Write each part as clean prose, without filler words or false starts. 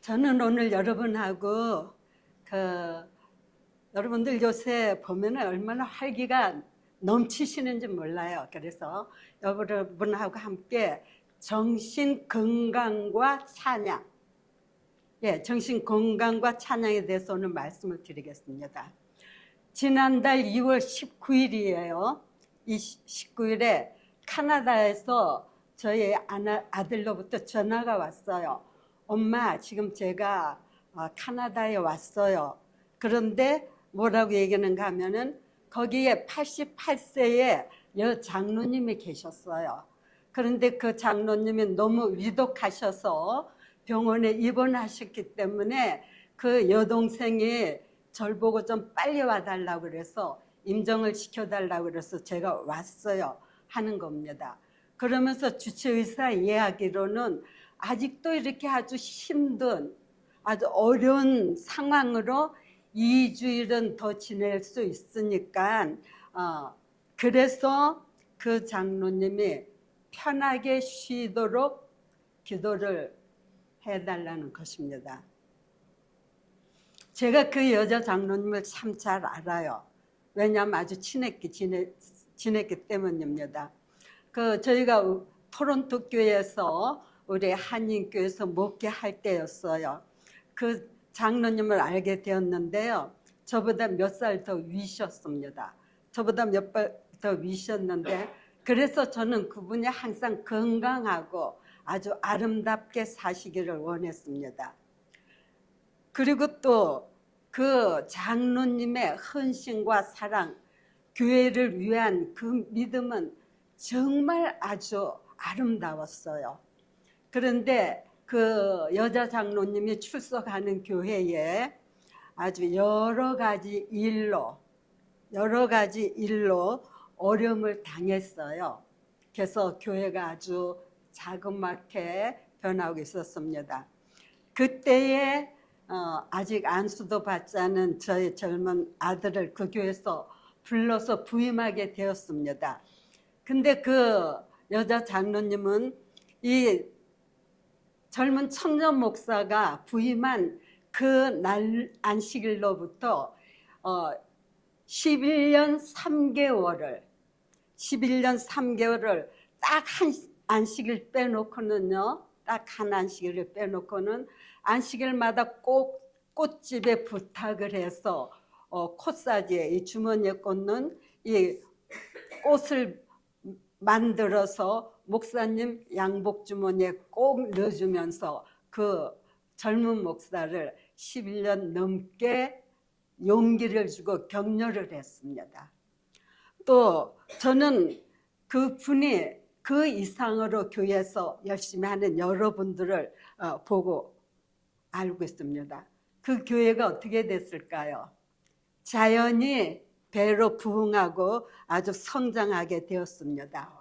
저는 오늘 여러분하고 여러분들 요새 보면 얼마나 활기가 넘치시는지 몰라요. 그래서 여러분하고 함께 정신 건강과 찬양, 정신 건강과 찬양에 대해서 오늘 말씀을 드리겠습니다. 지난달 2월 19일이에요. 이 19일에 캐나다에서 저희 아들로부터 전화가 왔어요. 엄마, 지금 제가 캐나다에 왔어요. 그런데 뭐라고 얘기하는가 하면은 거기에 88세의 여장로님이 계셨어요. 그런데 그 장로님이 너무 위독하셔서 병원에 입원하셨기 때문에 그 여동생이 절 보고 좀 빨리 와달라고 그래서 임정을 시켜달라고 그래서 제가 왔어요 하는 겁니다. 그러면서 주치의사 이야기로는 아직도 이렇게 아주 힘든 아주 어려운 상황으로 2주일은 더 지낼 수 있으니까 그래서 그 장로님이 편하게 쉬도록 기도를 해달라는 것입니다. 제가 그 여자 장로님을 참 잘 알아요. 왜냐하면 아주 지냈기 때문입니다. 저희가 토론토 교회에서 우리 한인교회에서 목회할 때였어요. 그 장로님을 알게 되었는데요. 저보다 몇 살 더 위셨습니다. 저보다 몇 발 더 위셨는데 그래서 저는 그분이 항상 건강하고 아주 아름답게 사시기를 원했습니다. 그리고 또 그 장로님의 헌신과 사랑, 교회를 위한 그 믿음은 정말 아주 아름다웠어요. 그런데 그 여자 장로님이 출석하는 교회에 아주 여러 가지 일로 어려움을 당했어요. 그래서 교회가 아주 자그맣게 변하고 있었습니다. 그때에 아직 안수도 받지 않은 저의 젊은 아들을 그 교회에서 불러서 부임하게 되었습니다. 근데 그 여자 장로님은 이 젊은 청년 목사가 부임한 그 날 안식일로부터 11년 3개월을 딱 한 안식일 빼놓고는요, 딱 한 안식일을 빼놓고는 안식일마다 꼭 꽃집에 부탁을 해서 코사지에 이 주머니에 꽂는 이 꽃을 만들어서 목사님 양복 주머니에 꼭 넣어주면서 그 젊은 목사를 11년 넘게 용기를 주고 격려를 했습니다. 또 저는 그분이 그 이상으로 교회에서 열심히 하는 여러분들을 보고 알고 있습니다. 그 교회가 어떻게 됐을까요? 자연히 배로 부흥하고 아주 성장하게 되었습니다.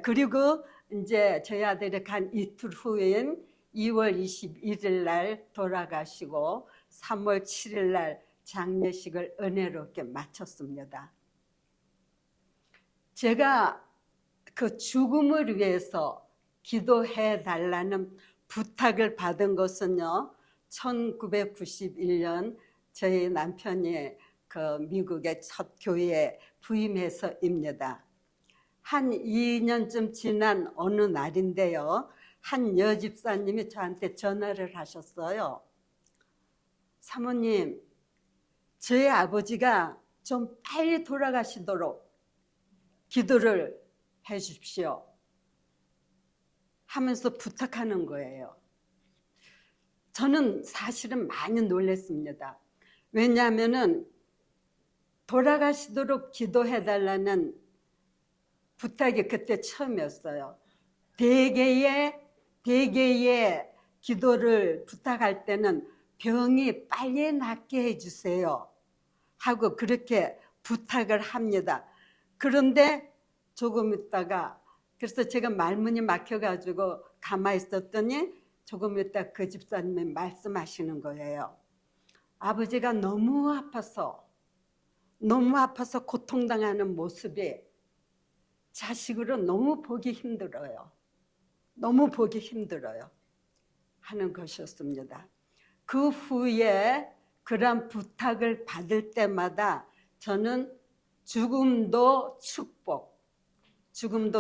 그리고 이제 저희 아들이 간 이틀 후인 2월 21일 날 돌아가시고 3월 7일 날 장례식을 은혜롭게 마쳤습니다. 제가 그 죽음을 위해서 기도해 달라는 부탁을 받은 것은요, 1991년 저희 남편이 그 미국의 첫 교회에 부임해서입니다. 한 2년쯤 지난 어느 날인데요, 한 여집사님이 저한테 전화를 하셨어요. 사모님, 저희 아버지가 좀 빨리 돌아가시도록 기도를 해 주십시오 하면서 부탁하는 거예요. 저는 사실은 많이 놀랐습니다. 왜냐하면은 돌아가시도록 기도해 달라는 부탁이 그때 처음이었어요. 대개의 기도를 부탁할 때는 병이 빨리 낫게 해주세요 하고 그렇게 부탁을 합니다. 그런데 조금 있다가, 그래서 제가 말문이 막혀가지고 가만히 있었더니 조금 있다 그 집사님이 말씀하시는 거예요. 아버지가 너무 아파서 고통당하는 모습이 자식으로 너무 보기 힘들어요. 하는 것이었습니다. 그 후에 그런 부탁을 받을 때마다 저는 죽음도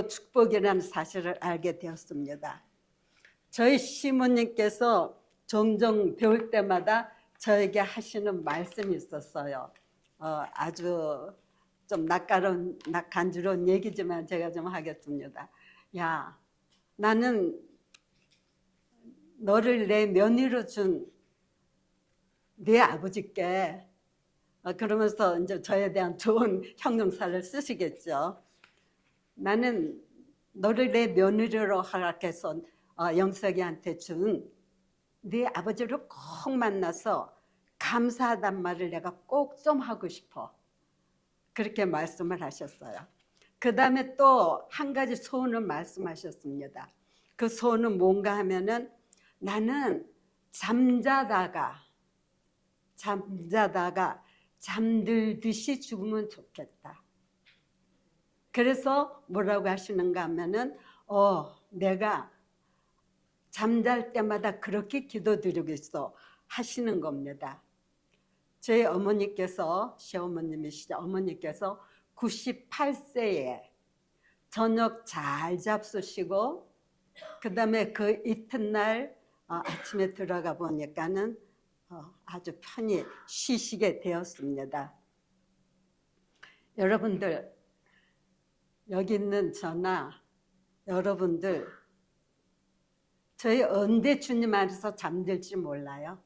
축복이라는 사실을 알게 되었습니다. 저희 시모님께서 종종 배울 때마다 저에게 하시는 말씀이 있었어요. 아주 좀 간지러운 얘기지만 제가 좀 하겠습니다. 야, 나는 너를 내 며느리로 준 네 아버지께 그러면서 이제 저에 대한 좋은 형용사를 쓰시겠죠. 나는 너를 내 며느리로 허락해서 영석이한테 준 네 아버지를 꼭 만나서 감사하단 말을 내가 꼭 좀 하고 싶어. 그렇게 말씀을 하셨어요. 그 다음에 또 한 가지 소원을 말씀하셨습니다. 그 소원은 뭔가 하면은 나는 잠자다가 잠들듯이 죽으면 좋겠다. 그래서 뭐라고 하시는가 하면은 내가 잠잘 때마다 그렇게 기도드리고 있어 하시는 겁니다. 저희 어머니께서, 시어머님이시죠. 어머니께서 98세에 저녁 잘 잡수시고 그 다음에 그 이튿날 아침에 들어가 보니까는 아주 편히 쉬시게 되었습니다. 여러분들, 여기 있는 저나 여러분들, 저희 언제 주님 안에서 잠들지 몰라요.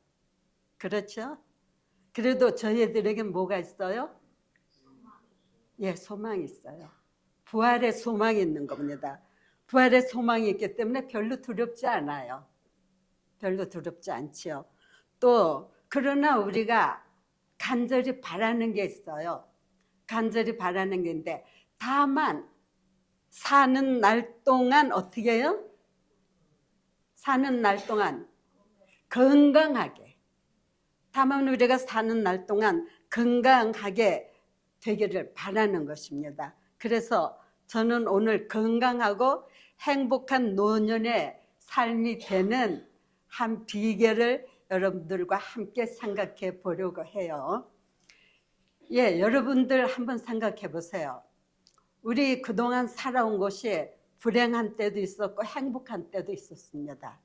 그렇죠? 그래도 저희들에게 뭐가 있어요? 예, 소망이 있어요. 부활의 소망이 있는 겁니다. 부활의 소망이 있기 때문에 별로 두렵지 않아요. 별로 두렵지 않지요. 또 그러나 우리가 간절히 바라는 게 있어요. 간절히 바라는 게 있는데 다만 사는 날 동안 어떻게 해요? 사는 날 동안 건강하게, 다만 우리가 사는 날 동안 건강하게 되기를 바라는 것입니다. 그래서 저는 오늘 건강하고 행복한 노년의 삶이 되는 한 비결을 여러분들과 함께 생각해 보려고 해요. 예, 여러분들 한번 생각해 보세요. 우리 그동안 살아온 것이 불행한 때도 있었고 행복한 때도 있었습니다.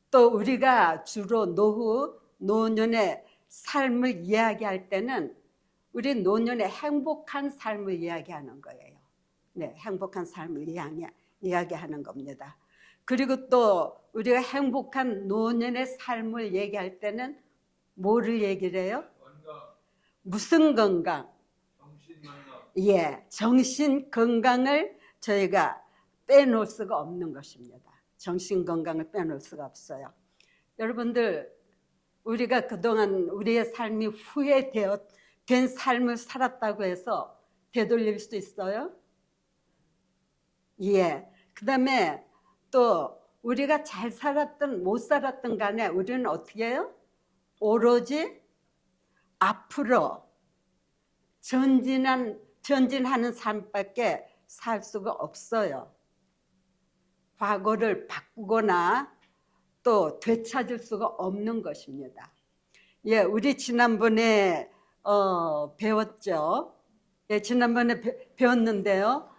또 우리가 주로 노년의 삶을 이야기할 때는 우리 노년의 행복한 삶을 이야기하는 거예요. 네, 행복한 삶을 이야기하는 겁니다. 그리고 또 우리가 행복한 노년의 삶을 얘기할 때는 뭐를 얘기를 해요? 무슨 건강? 예, 정신 건강을 저희가 빼놓을 수가 없는 것입니다. 정신 건강을 빼놓을 수가 없어요. 여러분들, 우리가 그동안 우리의 삶이 후회된 삶을 살았다고 해서 되돌릴 수 있어요? 예. 그 다음에 또 우리가 잘 살았든 못 살았든 간에 우리는 어떻게 해요? 오로지 앞으로 전진하는 삶밖에 살 수가 없어요. 과거를 바꾸거나 또 되찾을 수가 없는 것입니다. 예, 우리 지난번에 배웠죠. 예, 지난번에 배웠는데요.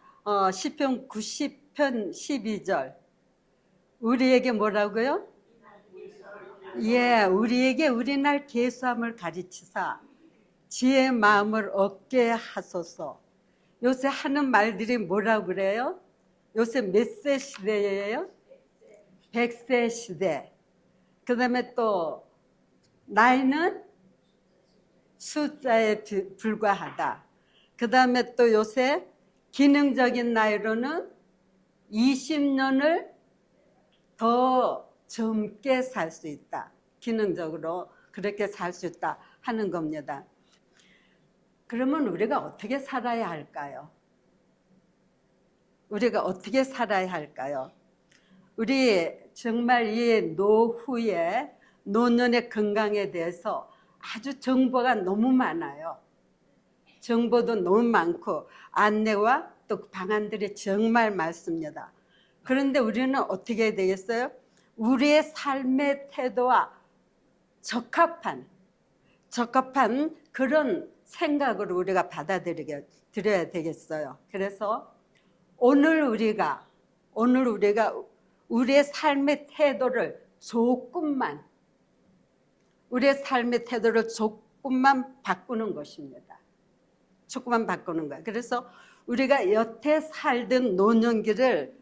시편 90편 12절. 우리에게 뭐라고요? 예, 우리에게 우리날 계수함을 가르치사 지혜의 마음을 얻게 하소서. 요새 하는 말들이 뭐라고 그래요? 요새 몇 세 시대예요? 100세 시대. 그 다음에 또 나이는 숫자에 불과하다. 그 다음에 또 요새 기능적인 나이로는 20년을 더 젊게 살 수 있다. 기능적으로 그렇게 살 수 있다 하는 겁니다. 그러면 우리가 어떻게 살아야 할까요? 우리가 어떻게 살아야 할까요? 우리 정말 이 노후의 노년의 건강에 대해서 아주 정보가 너무 많아요. 정보도 너무 많고 안내와 또 방안들이 정말 많습니다. 그런데 우리는 어떻게 해야 되겠어요? 우리의 삶의 태도와 적합한 그런 생각으로 우리가 받아들여야 되겠어요. 그래서 오늘 우리가 우리의 삶의 태도를 조금만 바꾸는 것입니다. 조금만 바꾸는 거예요. 그래서 우리가 여태 살던 노년기를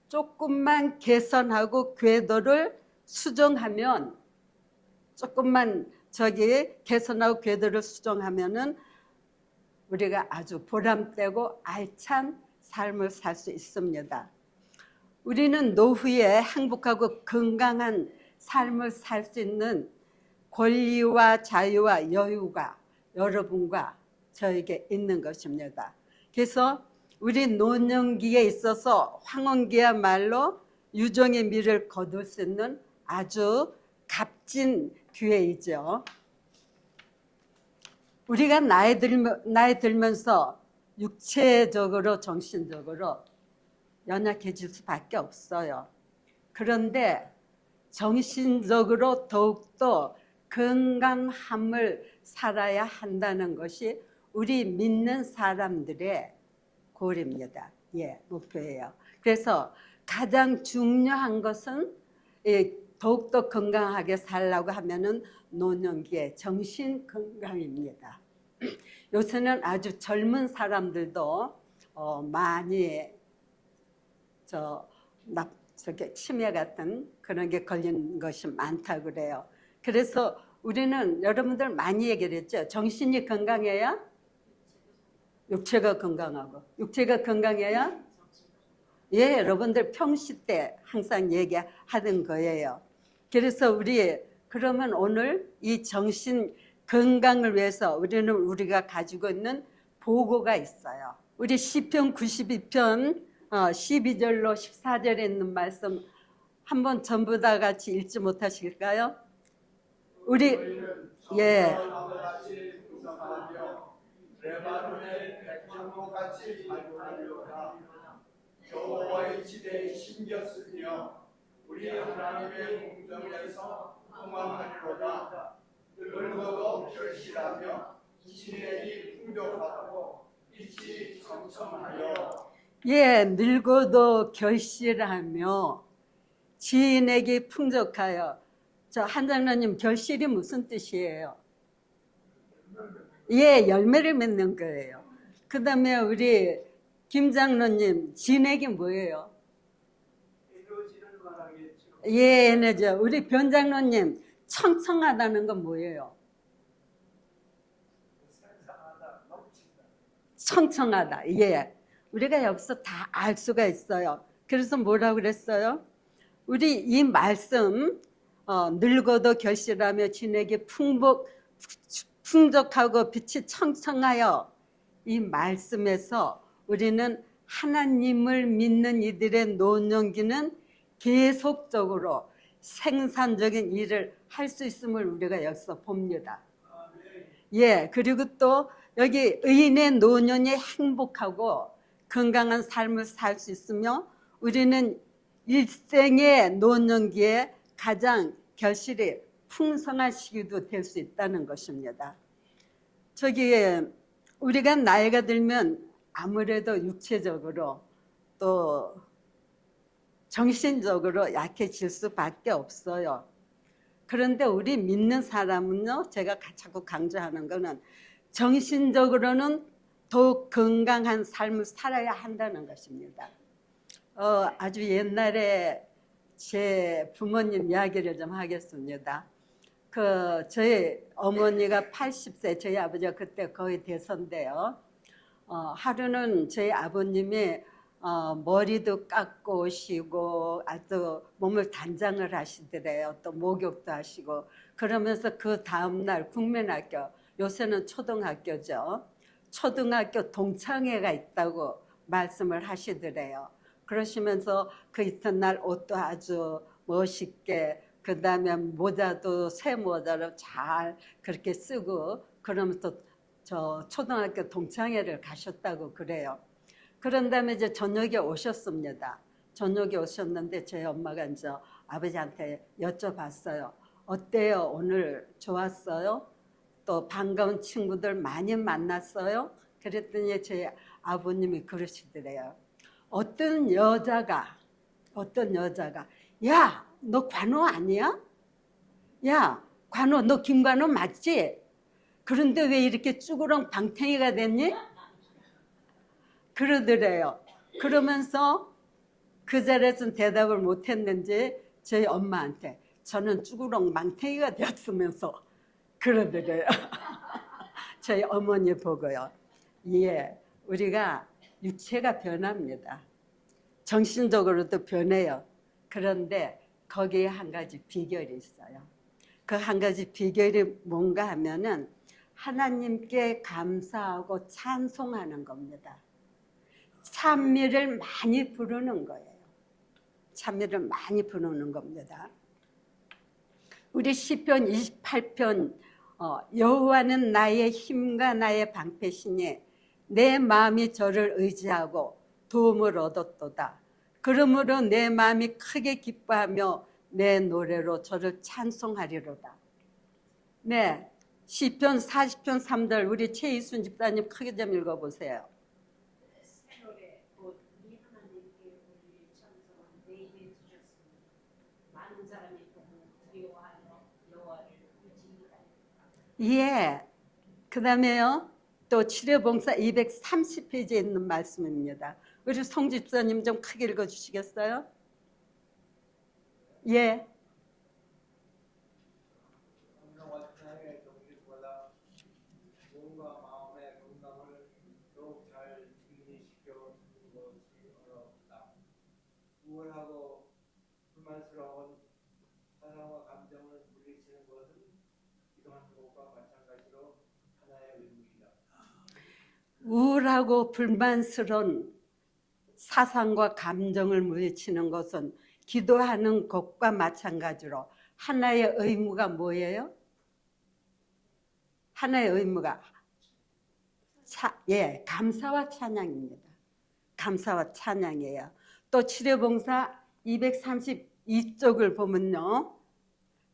조금만 개선하고 궤도를 수정하면 수정하면은 우리가 아주 보람되고 알찬 삶을 살 수 있습니다. 우리는 노후에 행복하고 건강한 삶을 살 수 있는 권리와 자유와 여유가 여러분과 저에게 있는 것입니다. 그래서 우리 노년기에 있어서 황혼기야말로 유종의 미를 거둘 수 있는 아주 값진 기회이죠. 우리가 나이 들면서 육체적으로 정신적으로 연약해질 수밖에 없어요. 그런데 정신적으로 더욱더 건강함을 살아야 한다는 것이 우리 믿는 사람들의 고립입니다. 목표예요. 그래서 가장 중요한 것은 더욱더 건강하게 살려고 하면은 노년기의 정신 건강입니다. 요새는 아주 젊은 사람들도 많이 치매 같은 그런 게 걸린 것이 많다 그래요. 그래서 우리는 여러분들 많이 얘기를 했죠. 정신이 건강해야 육체가 건강하고, 육체가 건강해야 여러분들 평시 때 항상 얘기하던 거예요. 그래서 그러면 오늘 이 정신 건강을 위해서 우리가 가지고 있는 보고가 있어요. 우리 시편 92편 12절로 14절에 있는 말씀 한번 전부 다 같이 읽지 못하실까요? 레바논의 백향목같이 발굴하려다 여호와의 지대에 심겨 쓰며 우리 하나님의 공정에서 흥왕하리로다. 늙어도 결실하며 진액이 풍족하고 빛이 청청하여 늙어도 결실하며 진액이 풍족하여. 한 장로님, 결실이 무슨 뜻이에요? 열매를 맺는 거예요. 그 다음에 우리 김 장로님, 진액이 뭐예요? 에너지죠. 우리 변 장로님, 청청하다는 건 뭐예요? 청청하다. 우리가 여기서 다 알 수가 있어요. 그래서 뭐라고 그랬어요? 우리 이 말씀, 늙어도 결실하며 진액이 풍족하고 빛이 청청하여, 이 말씀에서 우리는 하나님을 믿는 이들의 노년기는 계속적으로 생산적인 일을 할 수 있음을 우리가 여기서 봅니다. 그리고 또 여기 의인의 노년이 행복하고 건강한 삶을 살 수 있으며 우리는 일생의 노년기에 가장 결실이 풍성한 시기도 될 수 있다는 것입니다. 우리가 나이가 들면 아무래도 육체적으로 또 정신적으로 약해질 수밖에 없어요. 그런데 우리 믿는 사람은요, 제가 자꾸 강조하는 거는 정신적으로는 더욱 건강한 삶을 살아야 한다는 것입니다. 아주 옛날에 제 부모님 이야기를 좀 하겠습니다. 저희 어머니가 80세, 저희 아버지가 그때 거의 대선인데요. 하루는 저희 아버님이 머리도 깎고 오시고 아주 몸을 단장을 하시더래요. 또 목욕도 하시고 그러면서 그 다음날 국민학교, 요새는 초등학교죠. 초등학교 동창회가 있다고 말씀을 하시더래요. 그러시면서 그 이튿날 옷도 아주 멋있게, 그 다음에 모자도 새 모자로 잘 그렇게 쓰고 그러면서 초등학교 동창회를 가셨다고 그래요. 그런 다음에 이제 저녁에 오셨습니다. 저녁에 오셨는데 저희 엄마가 이제 아버지한테 여쭤봤어요. 어때요? 오늘 좋았어요? 또 반가운 친구들 많이 만났어요? 그랬더니 저희 아버님이 그러시더래요. 어떤 여자가 야, 너 관호 아니야? 야, 관호, 너 김관호 맞지? 그런데 왜 이렇게 쭈그렁 방탱이가 됐니? 그러더래요. 그러면서 그 자리에서 대답을 못했는지 저희 엄마한테 저는 쭈그렁 망탱이가 되었으면서 그러더래요. 저희 어머니 보고요. 예, 우리가 육체가 변합니다. 정신적으로도 변해요. 그런데 거기에 한 가지 비결이 있어요. 그 한 가지 비결이 뭔가 하면은 하나님께 감사하고 찬송하는 겁니다. 찬미를 많이 부르는 거예요. 찬미를 많이 부르는 겁니다. 우리 시편 28편 여호와는 나의 힘과 나의 방패시니 내 마음이 저를 의지하고 도움을 얻었도다. 그러므로 내 마음이 크게 기뻐하며 내 노래로 저를 찬송하리로다. 네, 시편 40편 3절 우리 최희순 집사님 크게 좀 읽어보세요. 새 노래 곧 우리 하나님께 우리 찬송한 내게 주셨습니다. 많은 사람이 보고 두려워하여 여호와를 의지하리로다. 예, 그 다음에요 또 치료봉사 230페이지에 있는 말씀입니다. 우리 송 집사님 좀 크게 읽어주시겠어요? 예. 성령과 찬양의 동기보다 몸과 마음의 건강을 더욱 잘 유지시켜 주는 것이 어렵다. 우울하고 불만스러운 사상과 감정을 물리치는 것은 기도하는 것과 마찬가지로 하나의 의무이다. 우울하고 불만스러운 사상과 감정을 물리치는 것은 기도하는 것과 마찬가지로 하나의 의무가 뭐예요? 하나의 의무가 감사와 찬양입니다. 감사와 찬양이에요. 또 치료봉사 232쪽을 보면요.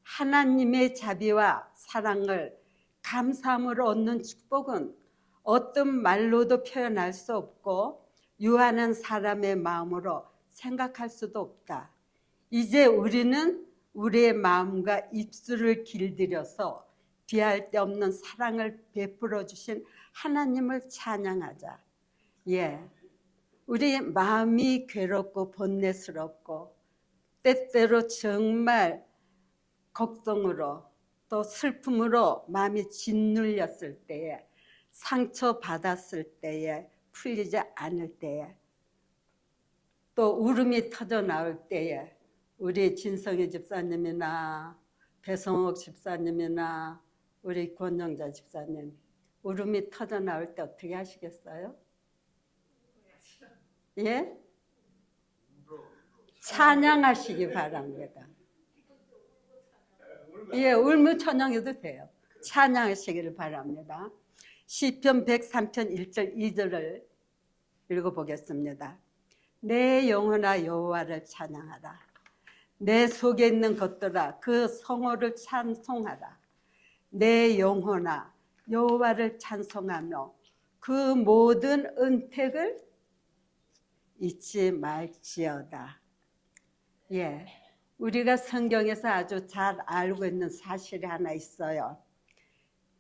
하나님의 자비와 사랑을 감사함으로 얻는 축복은 어떤 말로도 표현할 수 없고 유한한 사람의 마음으로 생각할 수도 없다. 이제 우리는 우리의 마음과 입술을 길들여서 비할 데 없는 사랑을 베풀어 주신 하나님을 찬양하자. 예, 우리 마음이 괴롭고 번뇌스럽고 때때로 정말 걱정으로 또 슬픔으로 마음이 짓눌렸을 때에 상처받았을 때에 풀리지 않을 때에 또 울음이 터져 나올 때에 우리 진성희 집사님이나 배성옥 집사님이나 우리 권영자 집사님 울음이 터져 나올 때 어떻게 하시겠어요? 예? 찬양하시기 바랍니다. 예, 울며 찬양해도 돼요. 찬양하시기를 바랍니다. 시편 103편 1절 2절을 읽어보겠습니다. 내 영혼아 여호와를 찬양하라. 내 속에 있는 것들아 그 성호를 찬송하라. 내 영혼아 여호와를 찬송하며 그 모든 은택을 잊지 말지어다. 예, 우리가 성경에서 아주 잘 알고 있는 사실이 하나 있어요.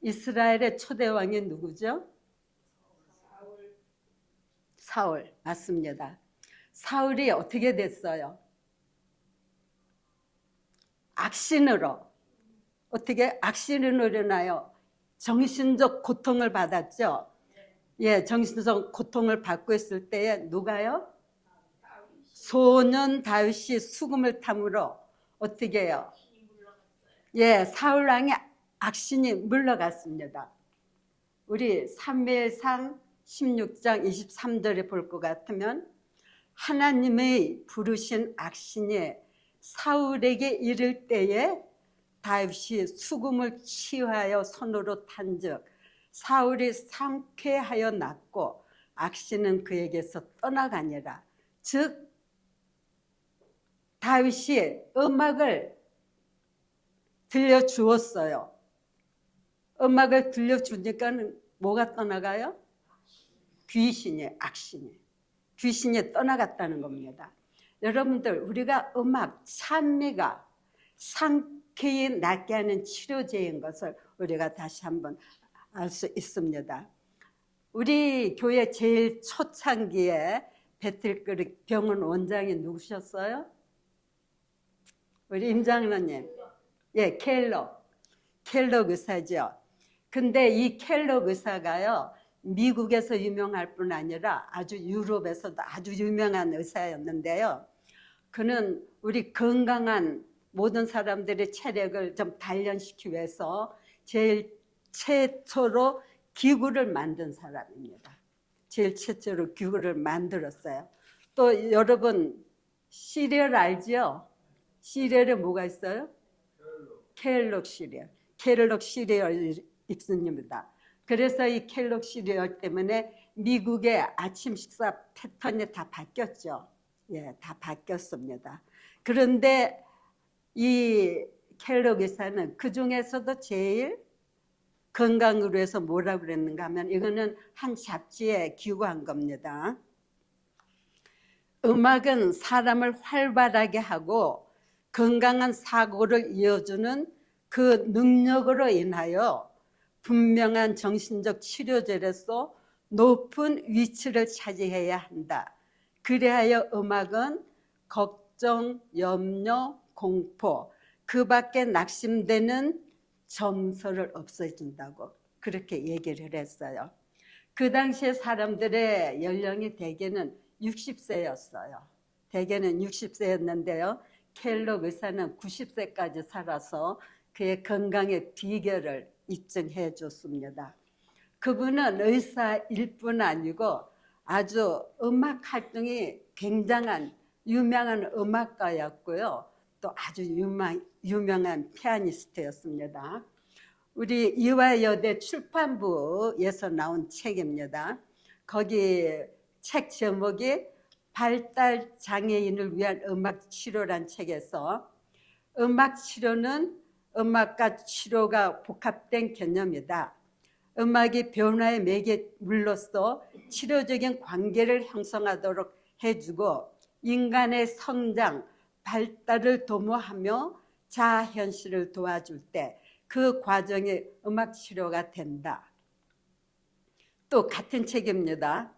이스라엘의 초대 왕이 누구죠? 사울. 맞습니다. 사울이 어떻게 됐어요? 악신으로. 어떻게 악신으로 일어나요? 정신적 고통을 받았죠? 예, 정신적 고통을 받고 있을 때에 누가요? 소년 다윗이 수금을 탐으로 어떻게 해요? 예, 사울 왕의 악신이 물러갔습니다. 우리 사무엘상 16장 23절에 볼 것 같으면 하나님의 부르신 악신이 사울에게 이를 때에 다윗이 수금을 취하여 손으로 탄즉 사울이 상쾌하여 낫고 악신은 그에게서 떠나가니라. 즉 다윗이 음악을 들려주었어요. 음악을 들려주니까 뭐가 떠나가요? 귀신이, 악신이. 귀신이 떠나갔다는 겁니다. 여러분들, 우리가 음악, 찬미가 상쾌히 낫게 하는 치료제인 것을 우리가 다시 한번 알 수 있습니다. 우리 교회 제일 초창기에 배틀그릭 병원 원장이 누구셨어요? 우리 임장로님. 예, 켈럭 의사죠. 근데 이 켈럭 의사가요, 미국에서 유명할 뿐 아니라 아주 유럽에서도 아주 유명한 의사였는데요. 그는 우리 건강한 모든 사람들의 체력을 좀 단련시키기 위해서 제일 최초로 기구를 만든 사람입니다. 제일 최초로 기구를 만들었어요. 또 여러분 시리얼 알죠? 시리얼에 뭐가 있어요? 켈럭 시리얼. 켈럭 시리얼 있습니다. 그래서 이 켈럭 시리얼 때문에 미국의 아침 식사 패턴이 다 바뀌었죠. 예, 다 바뀌었습니다. 그런데 이 켈럭 의사는 그 중에서도 제일 건강으로 해서 뭐라고 그랬는가 하면 이거는 한 잡지에 기고한 겁니다. 음악은 사람을 활발하게 하고 건강한 사고를 이어주는 그 능력으로 인하여 분명한 정신적 치료제로서 높은 위치를 차지해야 한다. 그리하여 음악은 걱정, 염려, 공포, 그 밖에 낙심되는 점서를 없애준다고 그렇게 얘기를 했어요. 그 당시에 사람들의 연령이 대개는 60세였어요. 대개는 60세였는데요. 켈럭 의사는 90세까지 살아서 그의 건강의 비결을 입증해 줬습니다. 그분은 의사일 뿐 아니고 아주 음악 활동이 굉장한 유명한 음악가였고요. 또 아주 유명한 피아니스트였습니다. 우리 이화여대 출판부에서 나온 책입니다. 거기 책 제목이 발달 장애인을 위한 음악 치료란 책에서 음악 치료는 음악과 치료가 복합된 개념이다. 음악이 변화의 매개물로서 치료적인 관계를 형성하도록 해주고 인간의 성장, 발달을 도모하며 자아 현실을 도와줄 때 그 과정이 음악 치료가 된다. 또 같은 책입니다.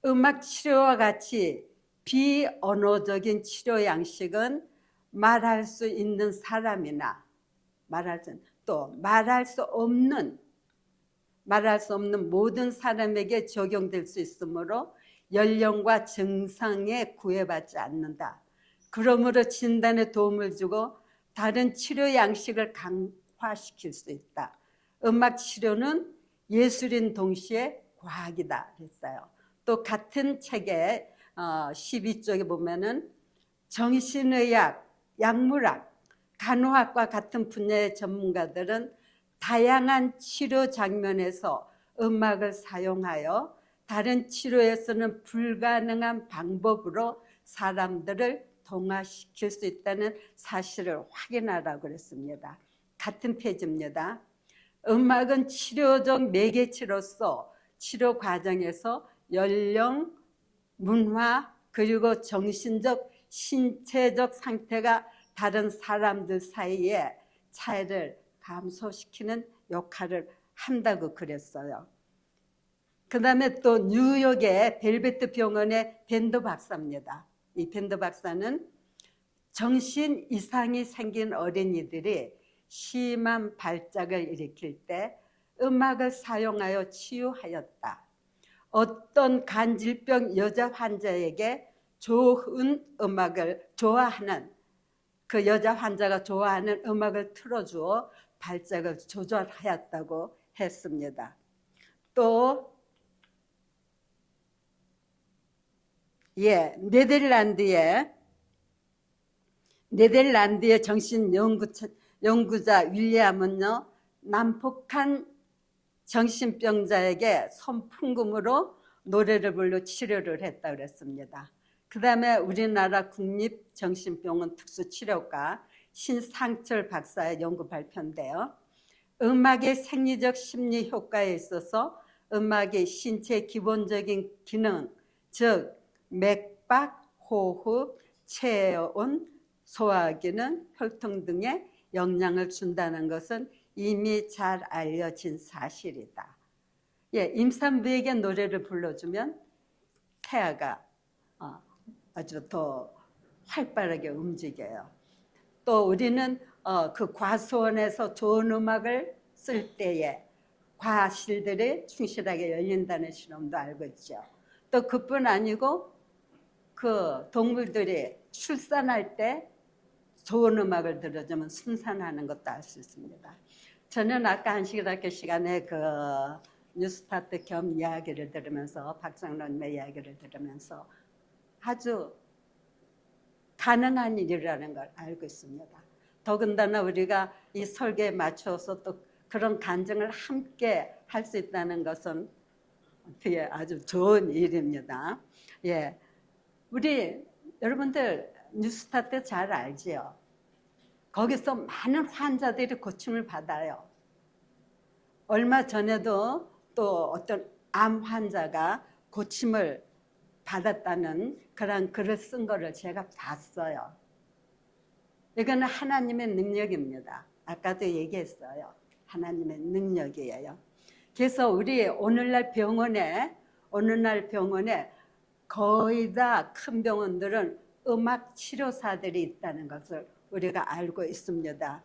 음악 치료와 같이 비언어적인 치료 양식은 말할 수 있는 사람이나 말할 수 없는 모든 사람에게 적용될 수 있으므로 연령과 증상에 구애받지 않는다. 그러므로 진단에 도움을 주고 다른 치료 양식을 강화시킬 수 있다. 음악 치료는 예술인 동시에 과학이다 그랬어요. 또 같은 책의 12쪽에 보면은 정신의학, 약물학, 간호학과 같은 분야의 전문가들은 다양한 치료 장면에서 음악을 사용하여 다른 치료에서는 불가능한 방법으로 사람들을 동화시킬 수 있다는 사실을 확인하라고 그랬습니다. 같은 페이지입니다. 음악은 치료적 매개체로서 치료 과정에서 연령, 문화, 그리고 정신적, 신체적 상태가 다른 사람들 사이에 차이를 감소시키는 역할을 한다고 그랬어요. 그 다음에 또 뉴욕의 벨베트 병원의 밴드 박사입니다. 이 밴드 박사는 정신 이상이 생긴 어린이들이 심한 발작을 일으킬 때 음악을 사용하여 치유하였다. 어떤 간질병 여자 환자에게 좋은 음악을 좋아하는 그 여자 환자가 좋아하는 음악을 틀어주어 발작을 조절하였다고 했습니다. 또 네덜란드의 정신 연구자 윌리엄은요, 난폭한 정신병자에게 선풍금으로 노래를 불러 치료를 했다고 그랬습니다. 그 다음에 우리나라 국립정신병원 특수치료과 신상철 박사의 연구 발표인데요. 음악의 생리적 심리 효과에 있어서 음악의 신체 기본적인 기능, 즉 맥박, 호흡, 체온, 소화기능, 혈통 등에 영향을 준다는 것은 이미 잘 알려진 사실이다. 예, 임산부에게 노래를 불러주면 태아가 아주 더 활발하게 움직여요. 또 우리는 그 과수원에서 좋은 음악을 쓸 때에 과실들이 충실하게 열린다는 실험도 알고 있죠. 또 그뿐 아니고 그 동물들이 출산할 때 좋은 음악을 들어주면 순산하는 것도 알 수 있습니다. 저는 아까 한식학교 시간에 그 뉴스타트 겸 이야기를 들으면서 박장로님의 이야기를 들으면서 아주 가능한 일이라는 걸 알고 있습니다. 더군다나 우리가 이 설계에 맞춰서 또 그런 간증을 함께 할 수 있다는 것은 되게 아주 좋은 일입니다. 예, 우리 여러분들 뉴스타트 잘 알지요? 거기서 많은 환자들이 고침을 받아요. 얼마 전에도 또 어떤 암 환자가 고침을 받았다는 그런 글을 쓴 거를 제가 봤어요. 이거는 하나님의 능력입니다. 아까도 얘기했어요. 하나님의 능력이에요. 그래서 우리 오늘날 병원에 거의 다 큰 병원들은 음악 치료사들이 있다는 것을 우리가 알고 있습니다.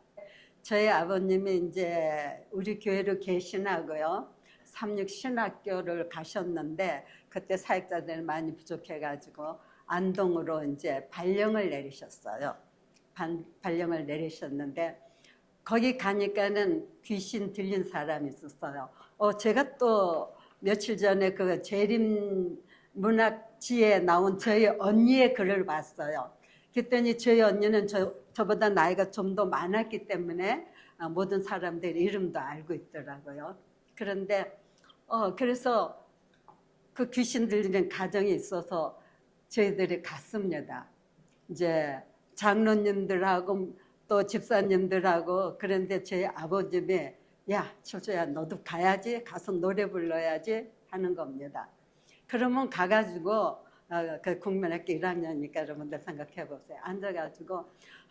저희 아버님이 이제 우리 교회로 개신하고요. 삼육신학교를 가셨는데 그때 사역자들이 많이 부족해가지고 안동으로 이제 발령을 내리셨어요. 발령을 내리셨는데 거기 가니까는 귀신 들린 사람이 있었어요. 제가 또 며칠 전에 그 재림문학지에 나온 저희 언니의 글을 봤어요. 그랬더니 저희 언니는 저보다 나이가 좀 더 많았기 때문에 모든 사람들 이름도 알고 있더라고요. 그런데 그래서 그 귀신 들리는 가정이 있어서 저희들이 갔습니다. 이제 장로님들하고 또 집사님들하고. 그런데 저희 아버님이 야 철조야 너도 가야지, 가서 노래 불러야지 하는 겁니다. 그러면 가가지고 그 국민학교 1학년이니까 여러분들 생각해 보세요. 앉아가지고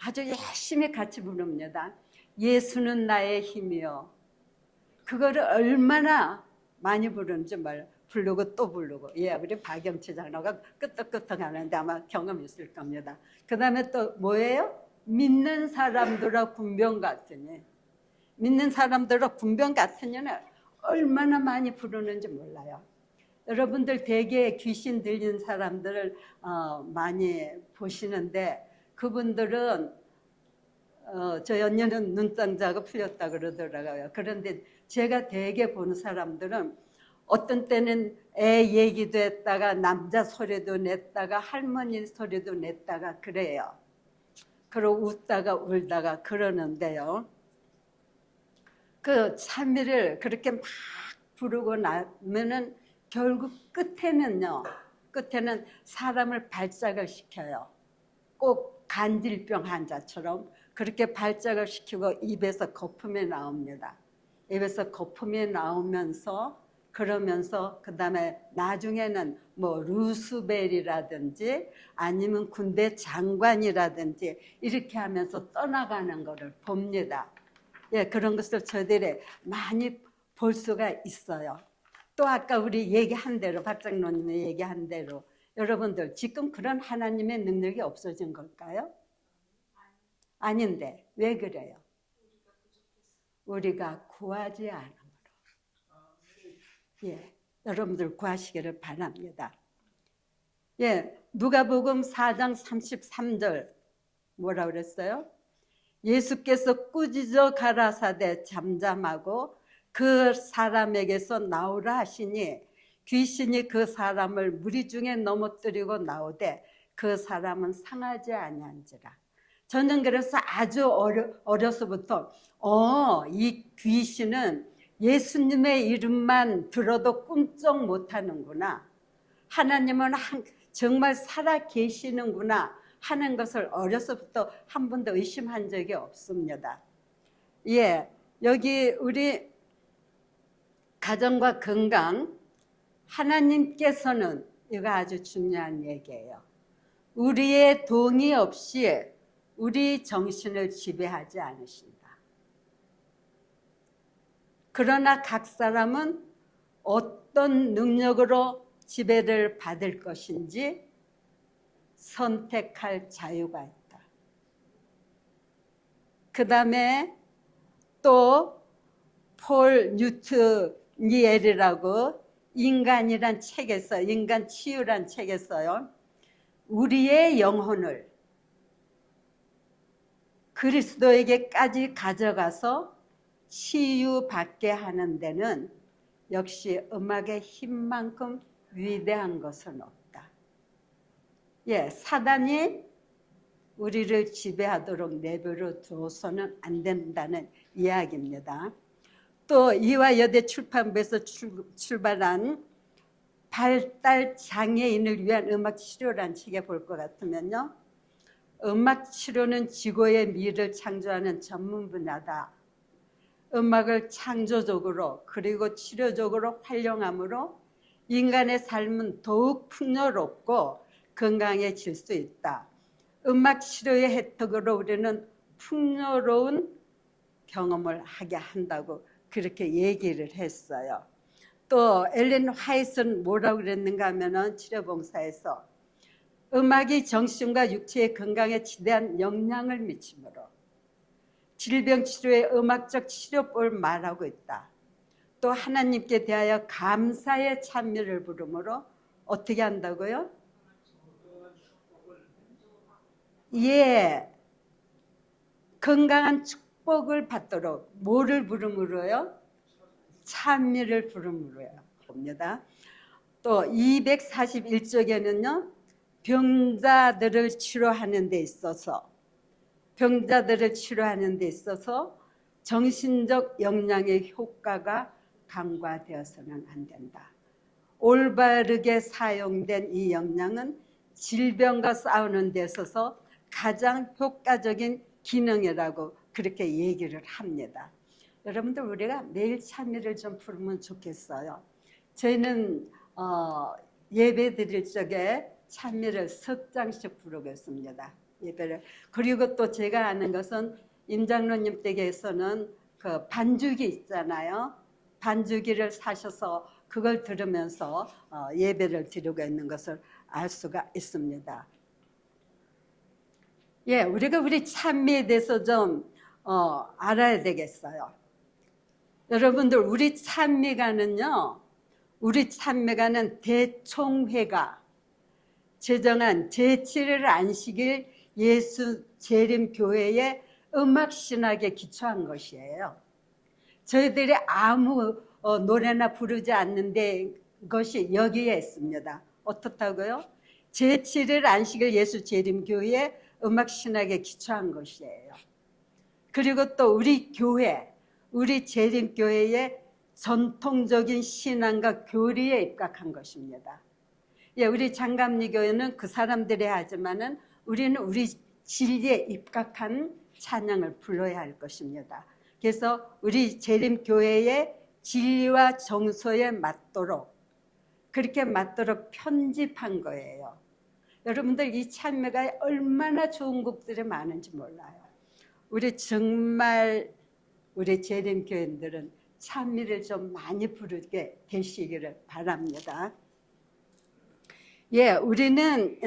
아주 열심히 같이 부릅니다. 예수는 나의 힘이요. 그거를 얼마나 많이 부르는지 부르고 또 부르고. 예, 우리 박영치 장로가 끄떡끄떡 하는데 아마 경험 있을 겁니다. 그 다음에 또 뭐예요? 믿는 사람들아 군병 같으니. 믿는 사람들아 군병 같으니는 얼마나 많이 부르는지 몰라요. 여러분들 대개 귀신 들린 사람들을 많이 보시는데 그분들은 저 연녀는 눈장자가 풀렸다 그러더라고요. 그런데 제가 대개 보는 사람들은 어떤 때는 애 얘기도 했다가 남자 소리도 냈다가 할머니 소리도 냈다가 그래요. 그러고 웃다가 울다가 그러는데요. 그 찬미를 그렇게 막 부르고 나면은 결국 끝에는 사람을 발작을 시켜요. 꼭 간질병 환자처럼 그렇게 발작을 시키고 입에서 거품이 나옵니다. 입에서 거품이 나오면서 그러면서 그 다음에 나중에는 뭐 루스벨이라든지 아니면 군대 장관이라든지 이렇게 하면서 떠나가는 것을 봅니다. 예, 그런 것을 저희들이 많이 볼 수가 있어요. 또 아까 우리 얘기한 대로 박장로님이 얘기한 대로 여러분들 지금 그런 하나님의 능력이 없어진 걸까요? 아닌데 왜 그래요? 우리가 구하지 않음으로. 예, 여러분들 구하시기를 바랍니다. 예, 누가복음 4장 33절 뭐라 그랬어요? 예수께서 꾸짖어 가라사대 잠잠하고 그 사람에게서 나오라 하시니 귀신이 그 사람을 무리 중에 넘어뜨리고 나오되 그 사람은 상하지 아니한지라. 저는 그래서 아주 어려서부터 이 귀신은 예수님의 이름만 들어도 꿈쩍 못하는구나. 하나님은 정말 살아 계시는구나 하는 것을 어려서부터 한 번도 의심한 적이 없습니다. 예, 여기 우리 가정과 건강, 하나님께서는 이거 아주 중요한 얘기예요. 우리의 동의 없이 우리 정신을 지배하지 않으신다. 그러나 각 사람은 어떤 능력으로 지배를 받을 것인지 선택할 자유가 있다. 그 다음에 또 폴 뉴트니엘이라고 인간이란 책에서, 인간 치유란 책에서요, 우리의 영혼을 그리스도에게까지 가져가서 치유받게 하는 데는 역시 음악의 힘만큼 위대한 것은 없다. 예, 사단이 우리를 지배하도록 내버려 두어서는 안 된다는 이야기입니다. 또 이화여대 출판부에서 출발한 발달 장애인을 위한 음악 치료라는 책에 볼 것 같으면요, 음악 치료는 지구의 미를 창조하는 전문 분야다. 음악을 창조적으로 그리고 치료적으로 활용함으로 인간의 삶은 더욱 풍요롭고 건강해질 수 있다. 음악 치료의 혜택으로 우리는 풍요로운 경험을 하게 한다고 그렇게 얘기를 했어요. 또 엘렌 화이트는 뭐라고 그랬는가 하면은 치료봉사에서 음악이 정신과 육체의 건강에 지대한 영향을 미치므로 질병 치료의 음악적 치료법을 말하고 있다. 또 하나님께 대하여 감사의 찬미를 부르므로 어떻게 한다고요? 예, 건강한 축복을 받도록 뭐를 부르므로요? 찬미를 부르므로요. 봅니다. 또 241쪽에는요, 병자들을 치료하는 데 있어서 정신적 영양의 효과가 간과되어서는 안 된다. 올바르게 사용된 이 영양은 질병과 싸우는 데 있어서 가장 효과적인 기능이라고 그렇게 얘기를 합니다. 여러분들 우리가 매일 찬미를 좀 부르면 좋겠어요. 저희는 예배 드릴 적에 찬미를 석 장씩 부르겠습니다. 예배를. 그리고 또 제가 아는 것은 임 장로님 댁에서는 그 반주기 있잖아요. 반주기를 사셔서 그걸 들으면서 예배를 드리고 있는 것을 알 수가 있습니다. 예, 우리가 우리 찬미에 대해서 좀 알아야 되겠어요. 여러분들 우리 찬미가는 대총회가 제정한 제7일 안식일 예수 재림교회의 음악신학에 기초한 것이에요. 저희들이 아무 노래나 부르지 않는데 것이 여기에 있습니다. 어떻다고요? 제7일 안식일 예수 재림교회의 음악신학에 기초한 것이에요. 그리고 또 우리 교회, 우리 재림교회의 전통적인 신앙과 교리에 입각한 것입니다. 예, 우리 장감리교회는 그 사람들이 하지만은 우리는 우리 진리에 입각한 찬양을 불러야 할 것입니다. 그래서 우리 재림교회의 진리와 정서에 맞도록 그렇게 맞도록 편집한 거예요. 여러분들 이 찬미가 얼마나 좋은 곡들이 많은지 몰라요. 우리 정말 우리 재림교인들은 찬미를 좀 많이 부르게 되시기를 바랍니다. 예, 우리는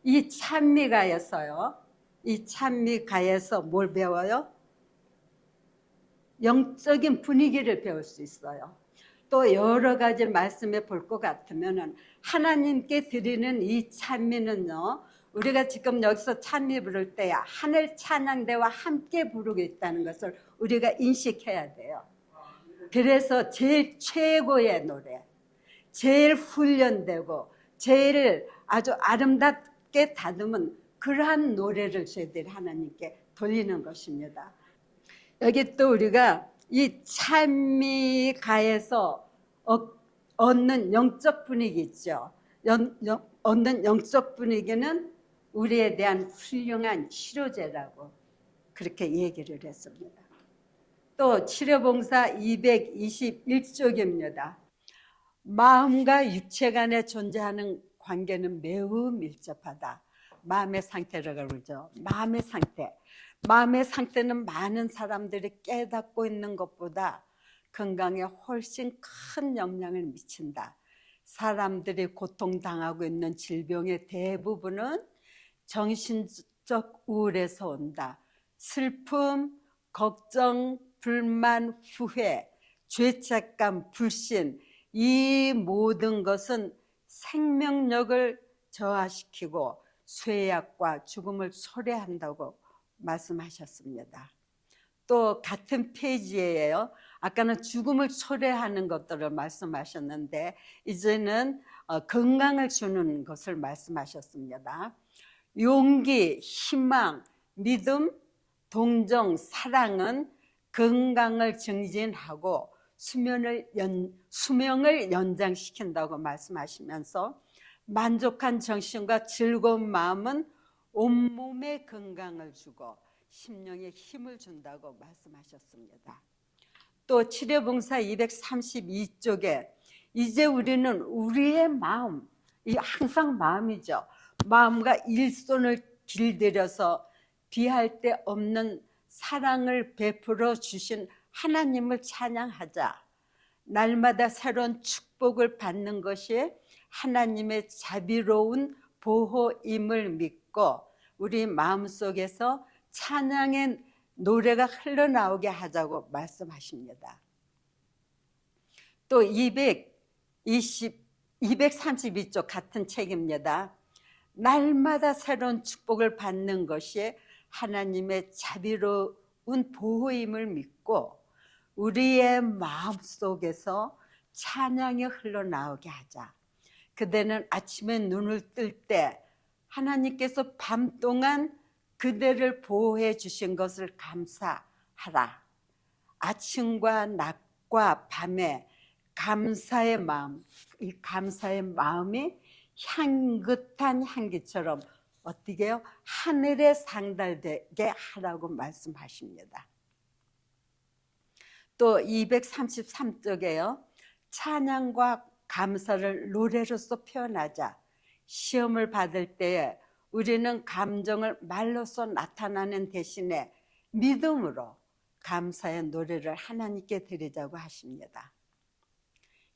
이 찬미가에서요. 이 찬미가에서 뭘 배워요? 영적인 분위기를 배울 수 있어요. 또 여러 가지 말씀에 볼 것 같으면은 하나님께 드리는 이 찬미는요. 우리가 지금 여기서 찬미 부를 때야 하늘 찬양대와 함께 부르고 있다는 것을 우리가 인식해야 돼요. 그래서 제일 최고의 노래, 제일 훈련되고 제일 아주 아름답게 다듬은 그러한 노래를 저희들이 하나님께 돌리는 것입니다. 여기 또 우리가 이 찬미가에서 얻는 영적 분위기 있죠. 얻는 영적 분위기는 우리에 대한 훌륭한 치료제라고 그렇게 얘기를 했습니다. 또 치료봉사 221쪽입니다. 마음과 육체 간에 존재하는 관계는 매우 밀접하다. 마음의 상태라고 그러죠. 마음의 상태. 마음의 상태는 많은 사람들이 깨닫고 있는 것보다 건강에 훨씬 큰 영향을 미친다. 사람들이 고통당하고 있는 질병의 대부분은 정신적 우울에서 온다. 슬픔, 걱정, 불만, 후회, 죄책감, 불신, 이 모든 것은 생명력을 저하시키고 쇠약과 죽음을 초래한다고 말씀하셨습니다. 또 같은 페이지에요. 아까는 죽음을 초래하는 것들을 말씀하셨는데 이제는 건강을 주는 것을 말씀하셨습니다. 용기, 희망, 믿음, 동정, 사랑은 건강을 증진하고 수명을 연장시킨다고 말씀하시면서 만족한 정신과 즐거운 마음은 온몸에 건강을 주고 심령에 힘을 준다고 말씀하셨습니다. 또 치료봉사 232쪽에 이제 우리는 우리의 마음, 이 항상 마음이죠. 마음과 일손을 길들여서 비할 데 없는 사랑을 베풀어 주신 하나님을 찬양하자. 날마다 새로운 축복을 받는 것이 하나님의 자비로운 보호임을 믿고 우리 마음속에서 찬양의 노래가 흘러나오게 하자고 말씀하십니다. 또 232쪽 같은 책입니다. 날마다 새로운 축복을 받는 것이 하나님의 자비로운 보호임을 믿고 우리의 마음속에서 찬양이 흘러나오게 하자. 그대는 아침에 눈을 뜰 때 하나님께서 밤동안 그대를 보호해 주신 것을 감사하라. 아침과 낮과 밤에 감사의 마음, 이 감사의 마음이 향긋한 향기처럼 어떻게 해요? 하늘에 상달되게 하라고 말씀하십니다. 또 233쪽에요. 찬양과 감사를 노래로서 표현하자. 시험을 받을 때에 우리는 감정을 말로써 나타나는 대신에 믿음으로 감사의 노래를 하나님께 드리자고 하십니다.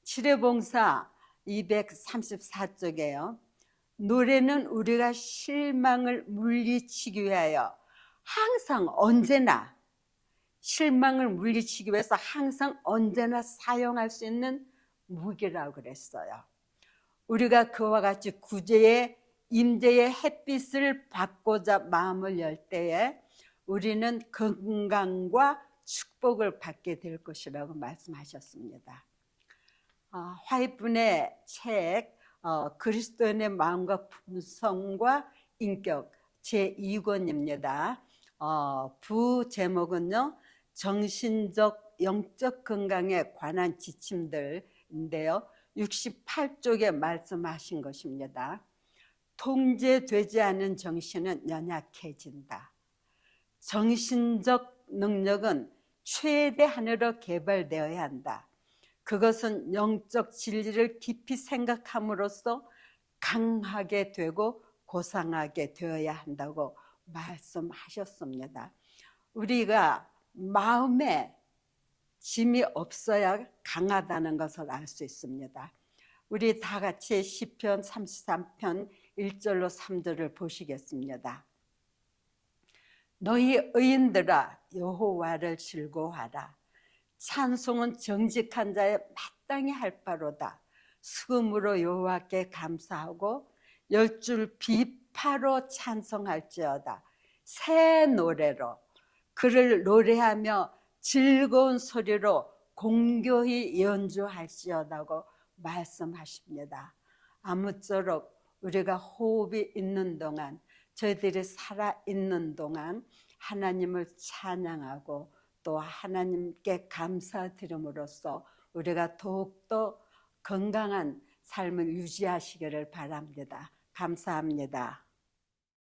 치료봉사 234쪽에요. 노래는 우리가 실망을 물리치기 위하여 항상 언제나 실망을 물리치기 위해서 항상 언제나 사용할 수 있는 무기라고 그랬어요. 우리가 그와 같이 구제의 임재의 햇빛을 받고자 마음을 열 때에 우리는 건강과 축복을 받게 될 것이라고 말씀하셨습니다. 화이트분의 책 그리스도인의 마음과 품성과 인격 제2권입니다. 부제목은요. 정신적 영적 건강에 관한 지침들인데요. 68쪽에 말씀하신 것입니다. 통제되지 않은 정신은 연약해진다. 정신적 능력은 최대한으로 개발되어야 한다. 그것은 영적 진리를 깊이 생각함으로써 강하게 되고 고상하게 되어야 한다고 말씀하셨습니다. 우리가 마음에 짐이 없어야 강하다는 것을 알 수 있습니다. 우리 다 같이 시편 33편 1절로 3절을 보시겠습니다. 너희 의인들아 여호와를 즐거워하라. 찬송은 정직한 자의 마땅히 할 바로다. 수금으로 여호와께 감사하고 열줄 비파로 찬송할지어다. 새 노래로 그를 노래하며 즐거운 소리로 공교히 연주할지어다고 말씀하십니다. 아무쪼록 우리가 호흡이 있는 동안 저희들이 살아있는 동안 하나님을 찬양하고 또 하나님께 감사드림으로써 우리가 더욱더 건강한 삶을 유지하시기를 바랍니다. 감사합니다.